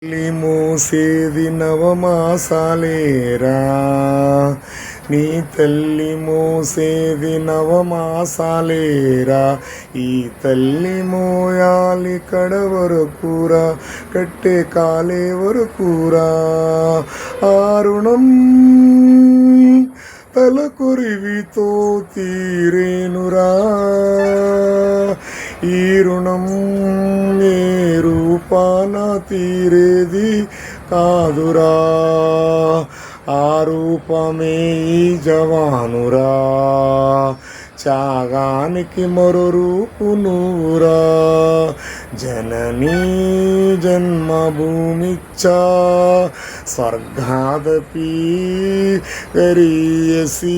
తల్లి మోసేది నవమాసాలేరా, నీ తల్లి మోసేది నవమాసాలేరా. ఈ తల్లి మోయాలి కడవరకురా, కట్టే కాలే వరకురా. ఆ రుణం తలకొరివితో తీరేనురా, ఈ రుణం ఏ రూపాన తీరేది కాదురా. ఆ రూపమే ఈ జవానురా, త్యాగానికి మరో రూపు నువ్వురా. జననీ జన్మభూమిచ్చా స్వర్గాదపి గరీయసి,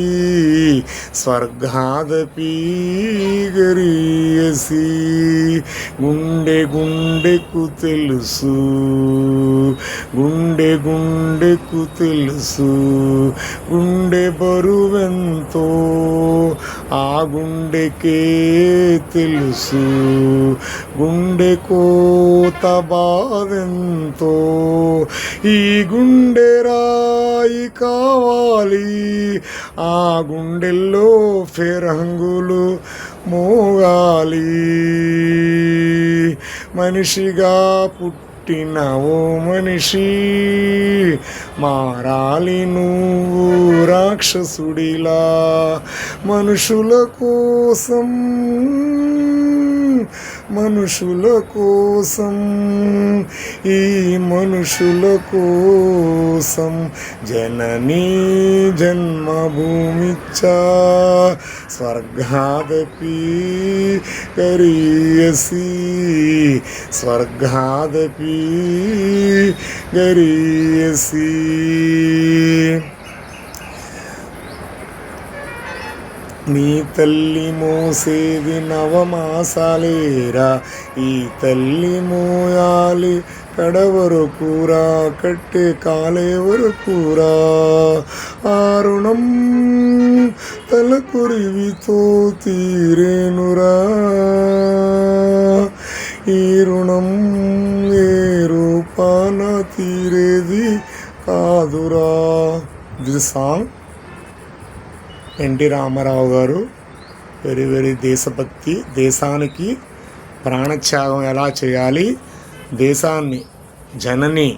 స్వర్గాదపి గరీయసి. గుండె గుండెకు తెలుసు, గుండె గుండెకు తెలుసు, గుండె బరువెంతో ఆ గుండెకే తెలుసు. గుండె కోత బాధెంతో ఈ గుండె రాయి కావాలి. ఆ గుండెల్లో ఫిరంగులు మోగాలి. మనిషిగా పుట్టిన ఓ మనిషి, మారాలి నువ్వు రాక్షసుడిలా. మనుషుల కోసం, మనుషుల కోసం, ఈ మనుషుల కోసం జననీ జన్మభూమిచ్చా స్వర్గాదపి గరీయసి, స్వర్గాదపి గరీయసి. నీ తల్లి మోసేది నవమాసాలేరా, ఈ తల్లి మోయాలి కడవరకురా, కట్టే కాలే వరకురా. ఆ రుణం తలకొరివితో తీరేనురా, ఈ రుణం ఏ రూపాన తీరేది కాదురా. దిస్ సాంగ్ ఎన్టీ రామారావు గారు వెరీ దేశభక్తి. దేశానికి ప్రాణత్యాగం ఎలా చేయాలి, దేశాన్ని జనని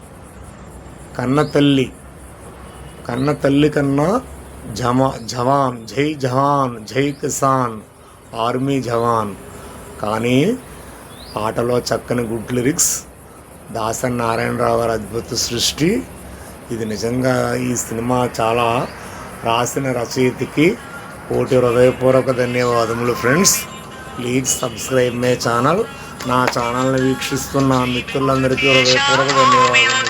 కన్నతల్లి కన్నా జవాన్, జై జవాన్, జై కిసాన్, ఆర్మీ జవాన్. కానీ పాటలో చక్కని గుడ్ లిరిక్స్, దాసరి నారాయణరావు గారి అద్భుత సృష్టి. ఇది నిజంగా ఈ సినిమా చాలా రాసిన రచయితకి కోటి హృదయపూర్వక ధన్యవాదములు friends. Please subscribe my channel. నా ఛానల్ని వీక్షిస్తున్న మిత్రులందరికీ హృదయపూర్వక ధన్యవాదములు.